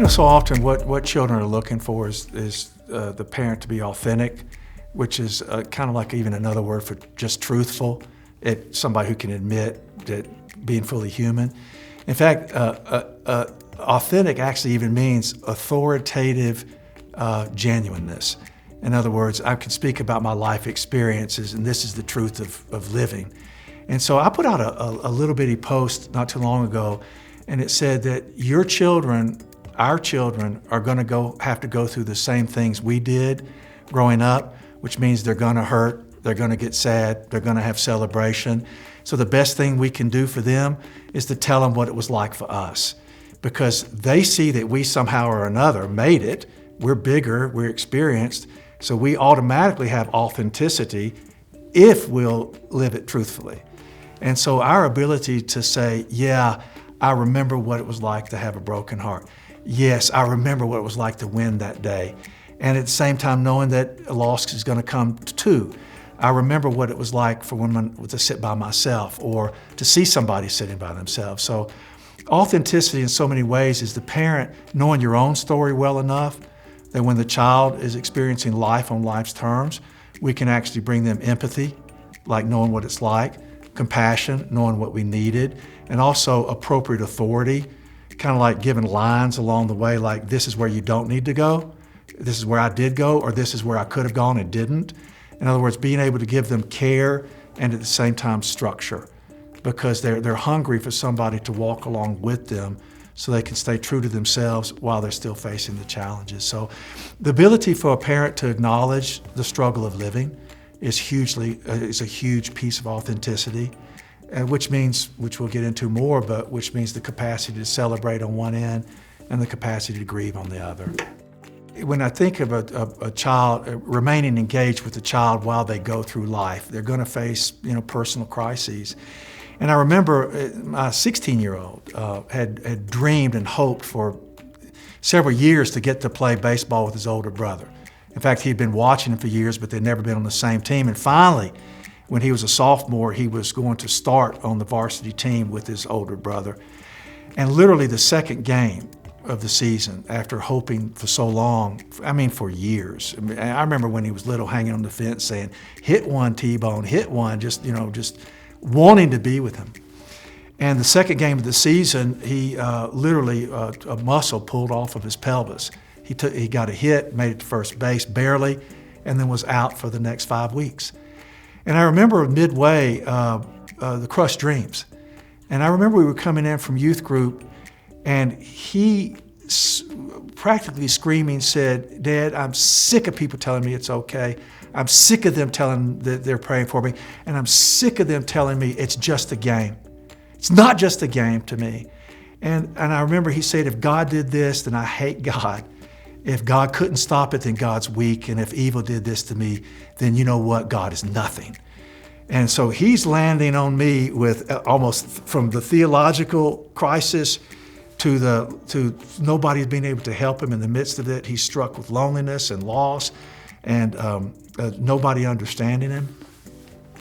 So often what children are looking for is the parent to be authentic, which is kind of like even another word for just truthful. Somebody who can admit that being fully human. In fact, authentic actually even means authoritative genuineness. In other words, I can speak about my life experiences, and this is the truth of living. And so I put out a little bitty post not too long ago, and it said that your children, our children, are going to have to go through the same things we did growing up, which means they're going to hurt, they're going to get sad, they're going to have celebration. So the best thing we can do for them is to tell them what it was like for us, because they see that we somehow or another made it. We're bigger, we're experienced, so we automatically have authenticity if we'll live it truthfully. And so our ability to say, yeah, I remember what it was like to have a broken heart. Yes, I remember what it was like to win that day. And at the same time, knowing that a loss is going to come too. I remember what it was like for women to sit by myself or to see somebody sitting by themselves. So authenticity in so many ways is the parent knowing your own story well enough that when the child is experiencing life on life's terms, we can actually bring them empathy, like knowing what it's like, compassion, knowing what we needed, and also appropriate authority, kind of like giving lines along the way, like this is where you don't need to go, this is where I did go, or this is where I could have gone and didn't. In other words, being able to give them care and at the same time structure, because they're hungry for somebody to walk along with them so they can stay true to themselves while they're still facing the challenges. So the ability for a parent to acknowledge the struggle of living is a huge piece of authenticity, which means, which we'll get into more, but which means the capacity to celebrate on one end and the capacity to grieve on the other. When I think of a child, remaining engaged with the child while they go through life, they're going to face, personal crises. And I remember my 16-year-old had dreamed and hoped for several years to get to play baseball with his older brother. In fact, he'd been watching him for years, but they'd never been on the same team. And finally, when he was a sophomore, he was going to start on the varsity team with his older brother. And literally the second game of the season, after hoping for so long, for years. I remember when he was little, hanging on the fence saying, hit one, T-Bone, hit one, just wanting to be with him. And the second game of the season, he literally, a muscle pulled off of his pelvis. He got a hit, made it to first base barely, and then was out for the next 5 weeks. And I remember midway, the crushed dreams. And I remember we were coming in from youth group, and he practically screaming said, "Dad, I'm sick of people telling me it's okay. I'm sick of them telling that they're praying for me, and I'm sick of them telling me it's just a game. It's not just a game to me." And I remember he said, if God did this, then I hate God. If God couldn't stop it, then God's weak. And if evil did this to me, then you know what? God is nothing. And so he's landing on me with almost from the theological crisis to nobody's being able to help him in the midst of it. He's struck with loneliness and loss and nobody understanding him.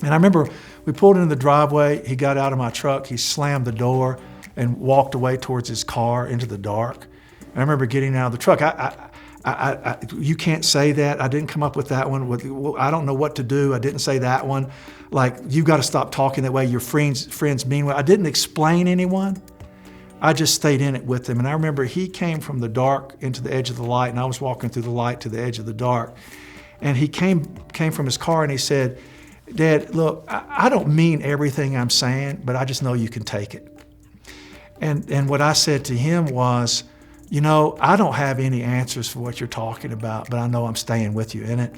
And I remember we pulled into the driveway. He got out of my truck. He slammed the door and walked away towards his car into the dark. And I remember getting out of the truck. You can't say that. I didn't come up with that one. I don't know what to do. I didn't say that one. Like, you've got to stop talking that way. Your friends mean well. I didn't explain anyone. I just stayed in it with him. And I remember he came from the dark into the edge of the light, and I was walking through the light to the edge of the dark. And he came from his car and he said, "Dad, look, I don't mean everything I'm saying, but I just know you can take it." And what I said to him was, I don't have any answers for what you're talking about, but I know I'm staying with you in it.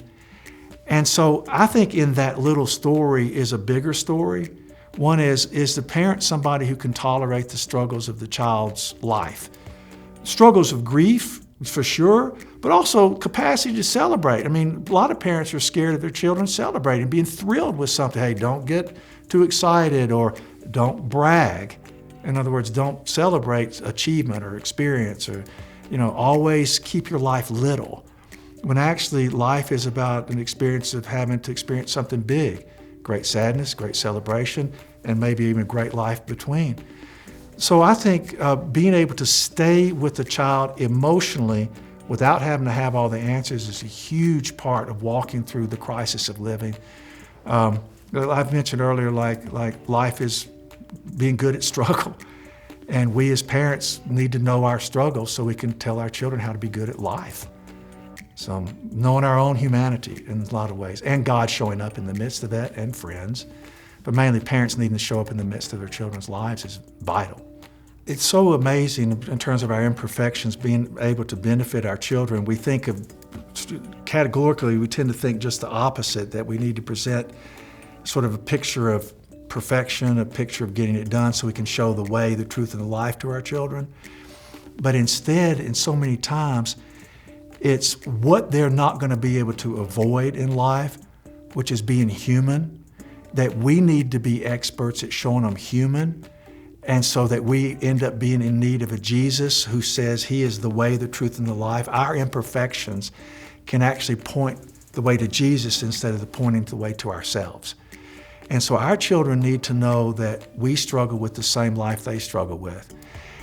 And so I think in that little story is a bigger story. One is the parent somebody who can tolerate the struggles of the child's life? Struggles of grief, for sure, but also capacity to celebrate. A lot of parents are scared of their children celebrating, being thrilled with something. Hey, don't get too excited, or don't brag. In other words, don't celebrate achievement or experience, or, always keep your life little. When actually life is about an experience of having to experience something big. Great sadness, great celebration, and maybe even great life between. So I think being able to stay with the child emotionally without having to have all the answers is a huge part of walking through the crisis of living. I've mentioned earlier, like life is being good at struggle. And we as parents need to know our struggles so we can tell our children how to be good at life. So knowing our own humanity in a lot of ways, and God showing up in the midst of that, and friends. But mainly parents needing to show up in the midst of their children's lives is vital. It's so amazing in terms of our imperfections, being able to benefit our children. We think of, categorically, we tend to think just the opposite, that we need to present sort of a picture of perfection, a picture of getting it done so we can show the way, the truth, and the life to our children. But instead, in so many times, it's what they're not going to be able to avoid in life, which is being human, that we need to be experts at showing them human, and so that we end up being in need of a Jesus who says he is the way, the truth, and the life. Our imperfections can actually point the way to Jesus instead of pointing the way to ourselves. And so our children need to know that we struggle with the same life they struggle with.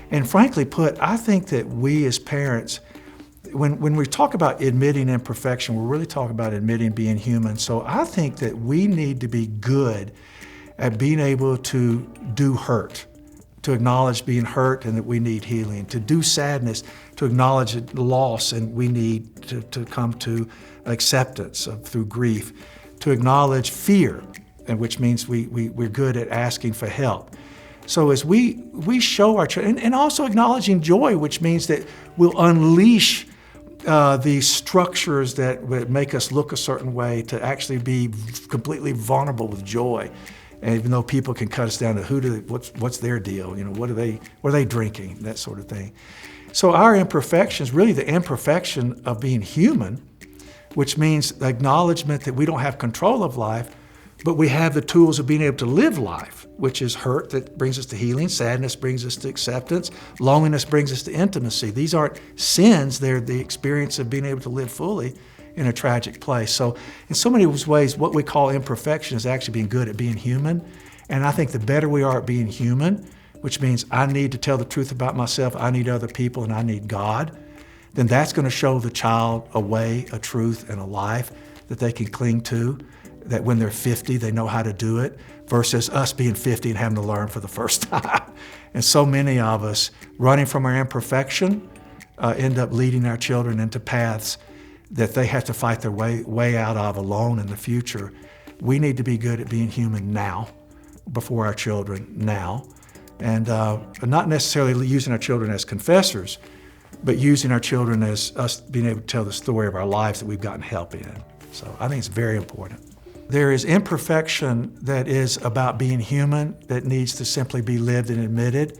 And frankly put, I think that we as parents, when we talk about admitting imperfection, we're really talking about admitting being human. So I think that we need to be good at being able to do hurt, to acknowledge being hurt and that we need healing, to do sadness, to acknowledge loss and we need to come to acceptance through grief, to acknowledge fear, and which means we're good at asking for help. So as we show our children, and also acknowledging joy, which means that we'll unleash these structures that would make us look a certain way to actually be completely vulnerable with joy. And even though people can cut us down to what's their deal, what are they drinking, that sort of thing. So our imperfections, really the imperfection of being human, which means the acknowledgement that we don't have control of life, but we have the tools of being able to live life, which is hurt that brings us to healing, sadness brings us to acceptance, loneliness brings us to intimacy. These aren't sins, they're the experience of being able to live fully in a tragic place. So in so many ways, what we call imperfection is actually being good at being human. And I think the better we are at being human, which means I need to tell the truth about myself, I need other people, and I need God, then that's going to show the child a way, a truth, and a life that they can cling to, that when they're 50, they know how to do it, versus us being 50 and having to learn for the first time. And so many of us, running from our imperfection, end up leading our children into paths that they have to fight their way out of alone in the future. We need to be good at being human now, before our children now, and not necessarily using our children as confessors, but using our children as us being able to tell the story of our lives that we've gotten help in. So I think it's very important. There is imperfection that is about being human that needs to simply be lived and admitted,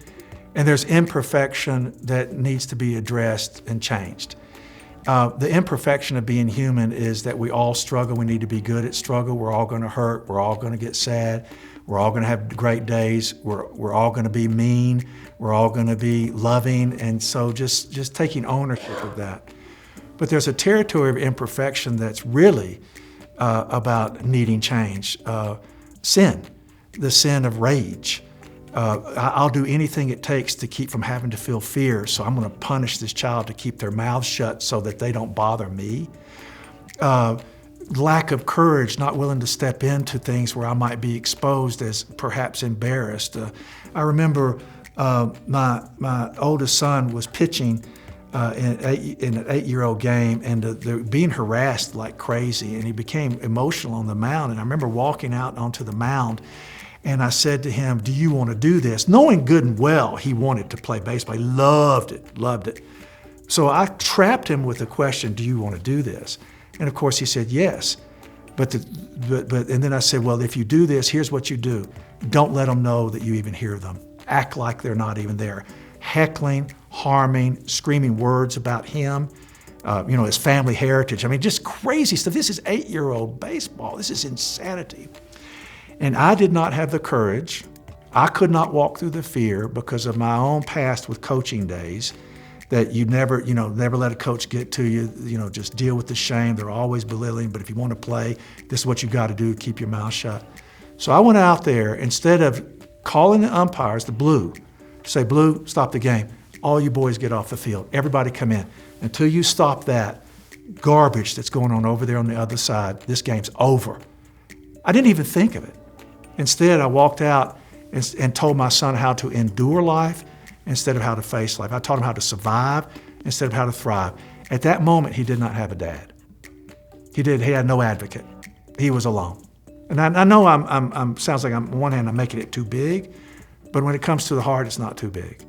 and there's imperfection that needs to be addressed and changed. The imperfection of being human is that we all struggle. We need to be good at struggle. We're all going to hurt. We're all going to get sad. We're all going to have great days. We're all going to be mean. We're all going to be loving. And so just taking ownership of that. But there's a territory of imperfection that's really about needing change. Sin, the sin of rage. I'll do anything it takes to keep from having to feel fear, so I'm going to punish this child to keep their mouths shut so that they don't bother me. Lack of courage, not willing to step into things where I might be exposed as perhaps embarrassed. I remember my oldest son was pitching in an 8-year-old game, and they're being harassed like crazy, and he became emotional on the mound. And I remember walking out onto the mound, and I said to him, "Do you want to do this?" Knowing good and well he wanted to play baseball. He loved it. So I trapped him with the question, "Do you want to do this?" And of course he said yes. But and then I said, "Well, if you do this, here's what you do. Don't let them know that you even hear them. Act like they're not even there." Heckling, harming, screaming words about him, his family heritage. I mean, just crazy stuff. This is 8-year-old baseball. This is insanity. And I did not have the courage. I could not walk through the fear because of my own past with coaching days, that you never let a coach get to you, just deal with the shame. They're always belittling, but if you want to play, this is what you've got to do, keep your mouth shut. So I went out there, instead of calling the umpires, the blue, Say, Blue, stop the game. All you boys get off the field. Everybody come in. Until you stop that garbage that's going on over there on the other side, this game's over. I didn't even think of it. Instead, I walked out and told my son how to endure life instead of how to face life. I taught him how to survive instead of how to thrive. At that moment, he did not have a dad. He had no advocate. He was alone. And I know sounds like on one hand I'm making it too big, but when it comes to the heart, it's not too big.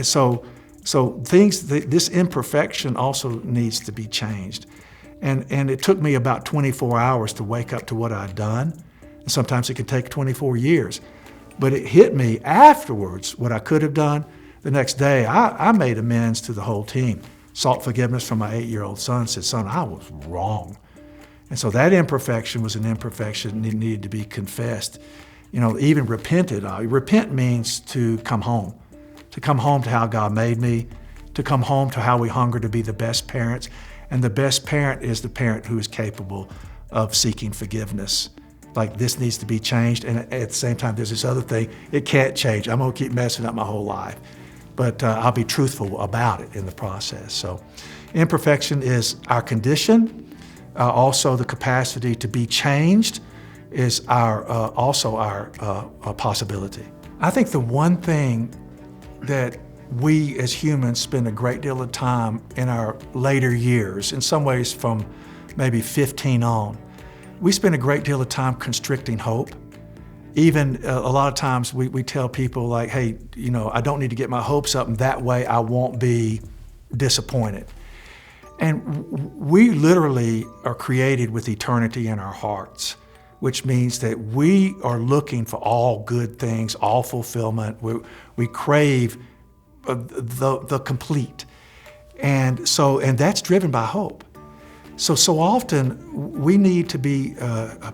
So this imperfection also needs to be changed. And it took me about 24 hours to wake up to what I'd done. And sometimes it can take 24 years. But it hit me afterwards what I could have done. The next day, I made amends to the whole team. Sought forgiveness from my 8-year-old son, said, son, I was wrong. And so that imperfection was an imperfection that needed to be confessed. Even repented. Repent means to come home to how God made me, to come home to how we hunger to be the best parents. And the best parent is the parent who is capable of seeking forgiveness. Like, this needs to be changed. And at the same time, there's this other thing. It can't change. I'm going to keep messing up my whole life. But I'll be truthful about it in the process. So imperfection is our condition. Also, the capacity to be changed is also our possibility. I think the one thing that we as humans spend a great deal of time in our later years, in some ways from maybe 15 on, we spend a great deal of time constricting hope. Even a lot of times we tell people like, hey, I don't need to get my hopes up, and that way I won't be disappointed. And we literally are created with eternity in our hearts, which means that we are looking for all good things, all fulfillment. We crave the complete. And that's driven by hope. So often we need to be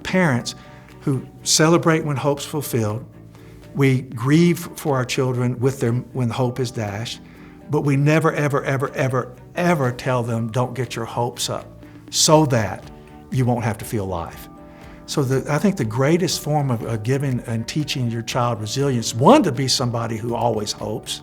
parents who celebrate when hope's fulfilled. We grieve for our children with them when hope is dashed, but we never, ever, ever, ever, ever tell them, don't get your hopes up, so that you won't have to feel life. So I think the greatest form of giving and teaching your child resilience, one, to be somebody who always hopes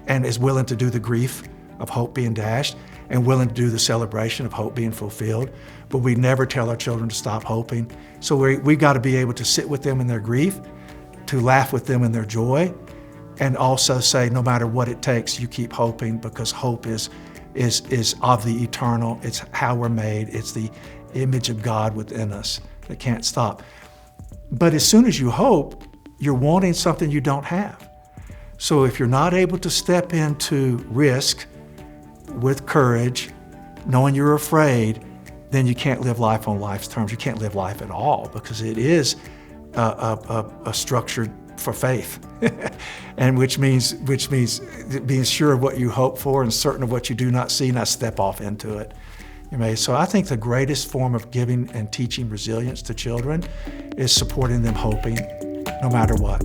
and is willing to do the grief of hope being dashed and willing to do the celebration of hope being fulfilled, but we never tell our children to stop hoping. So we've got to be able to sit with them in their grief, to laugh with them in their joy, and also say, no matter what it takes, you keep hoping, because hope is of the eternal. It's how we're made. It's the image of God within us that can't stop. But as soon as you hope, you're wanting something you don't have. So if you're not able to step into risk with courage, knowing you're afraid, then you can't live life on life's terms. You can't live life at all, because it is a structure for faith, and which means being sure of what you hope for and certain of what you do not see, not step off into it. So I think the greatest form of giving and teaching resilience to children is supporting them hoping no matter what.